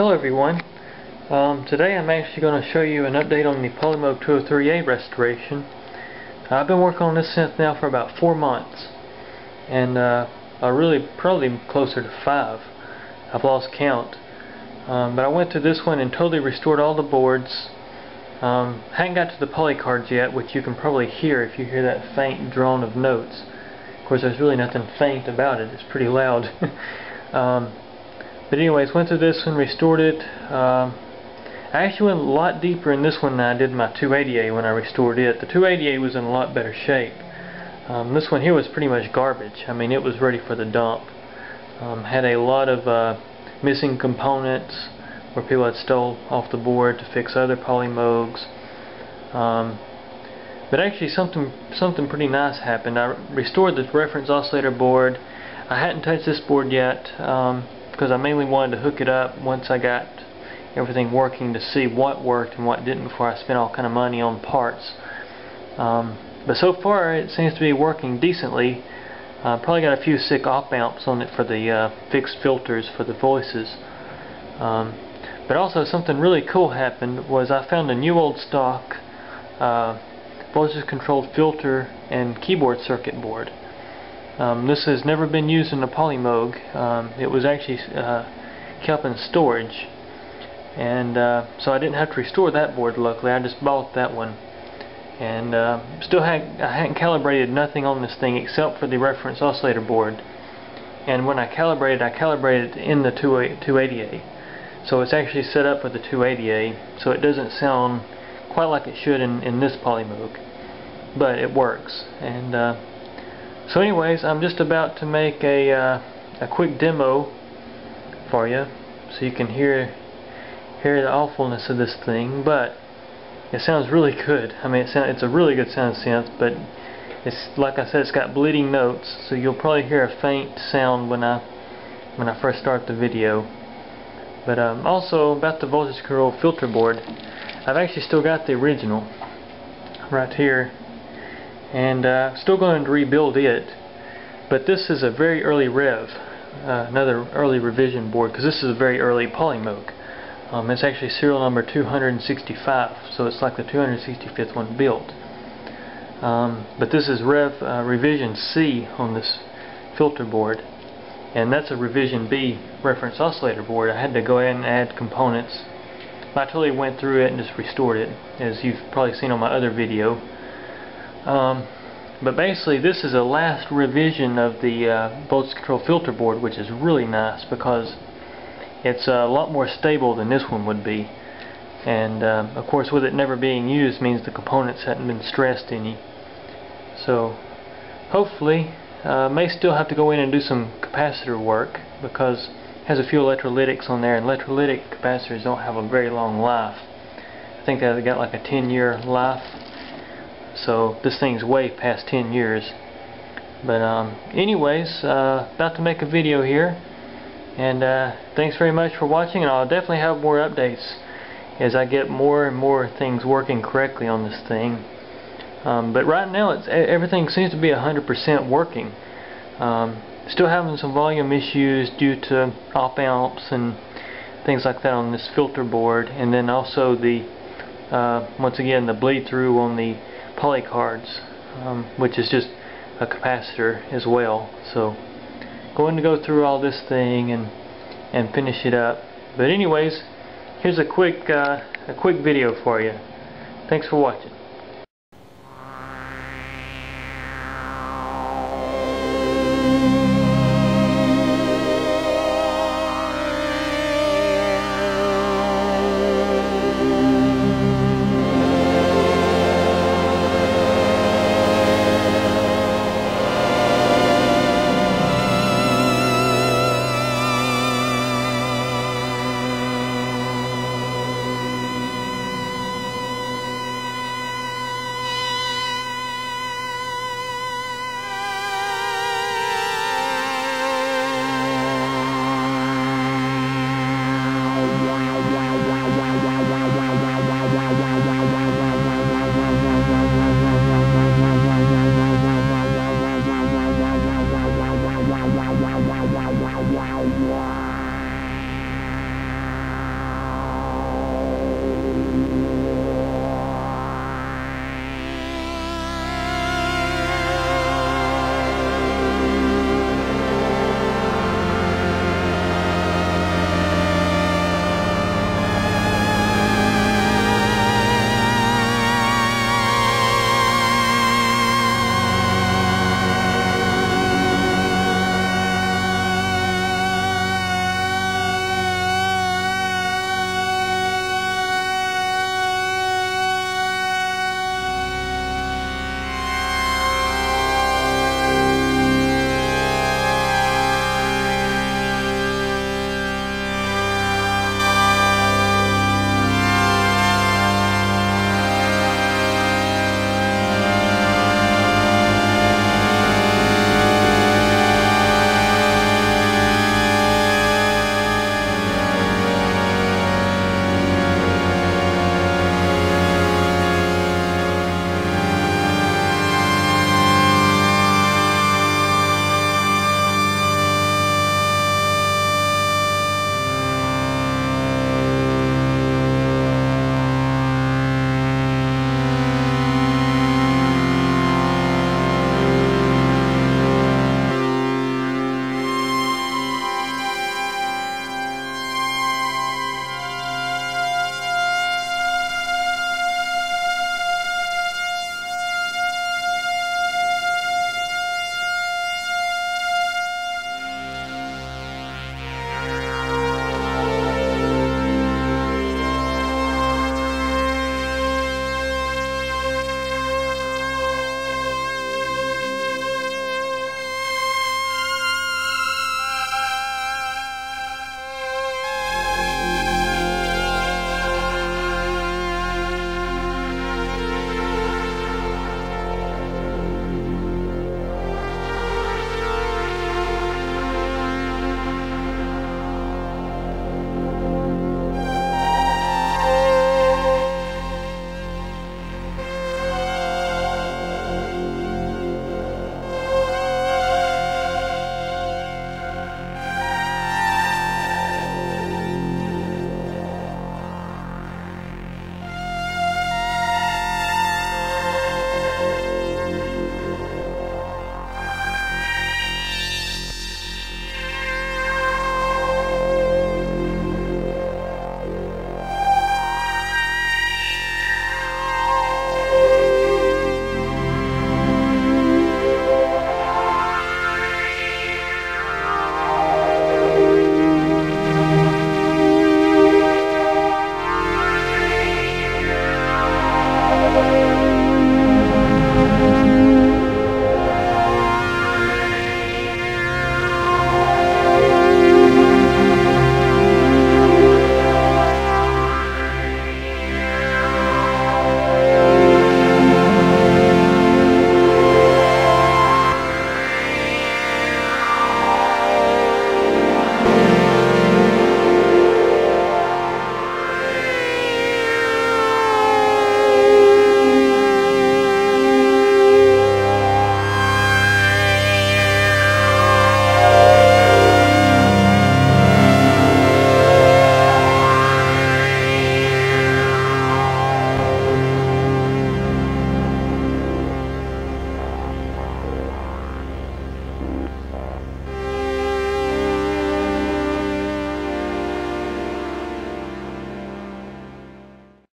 Hello everyone. Today I'm actually going to show you an update on the Polymoog 203A restoration. I've been working on this synth now for about 4 months, and probably closer to 5. I've lost count. But I went to this one and totally restored all the boards. Hadn't got to the poly cards yet, which you can probably hear if you hear that faint drone of notes. Of course, there's really nothing faint about it. It's pretty loud. But anyways, went through this one, restored it. I actually went a lot deeper in this one than I did my 280A when I restored it. The 280A was in a lot better shape. This one here was pretty much garbage. I mean, it was ready for the dump. Had a lot of missing components where people had stole off the board to fix other Polymoogs. But actually something pretty nice happened. I restored the reference oscillator board. I hadn't touched this board yet because I mainly wanted to hook it up once I got everything working to see what worked and what didn't before I spent all kind of money on parts. But so far it seems to be working decently. Probably got a few sick op amps on it for the fixed filters for the voices. But also something really cool happened was I found a new old stock voltage controlled filter and keyboard circuit board. This has never been used in a Polymoog. It was actually kept in storage, and so I didn't have to restore that board. Luckily, I just bought that one, and I hadn't calibrated nothing on this thing except for the reference oscillator board. And when I calibrated in the 280A, so it's actually set up with the 280A, so it doesn't sound quite like it should in this Polymoog, but it works. And so anyways, I'm just about to make a quick demo for you so you can hear the awfulness of this thing, but it sounds really good. I mean, it's a really good sound synth, but it's, like I said, it's got bleeding notes, so you'll probably hear a faint sound when I first start the video. But also about the voltage control filter board, I've actually still got the original right here, and still going to rebuild it. But this is a very early rev, another early revision board, because this is a very early Polymoog. It's actually serial number 265, so it's like the 265th one built. But this is revision C on this filter board, and that's a revision B reference oscillator board. I had to go ahead and add components. I totally went through it and just restored it, as you've probably seen on my other video. But basically this is a last revision of the voltage control filter board, which is really nice because it's a lot more stable than this one would be. And of course, with it never being used means the components hadn't been stressed any. So hopefully, may still have to go in and do some capacitor work because it has a few electrolytics on there, and electrolytic capacitors don't have a very long life. I think they've got like a 10-year life. So this thing's way past 10 years. But anyways, about to make a video here, and thanks very much for watching, and I'll definitely have more updates as I get more and more things working correctly on this thing. But right now everything seems to be 100% working. Still having some volume issues due to op amps and things like that on this filter board, and then also the once again the bleed through on the poly cards, which is just a capacitor as well. So going to go through all this thing and finish it up. But anyways, here's a quick video for you. Thanks for watching. wow.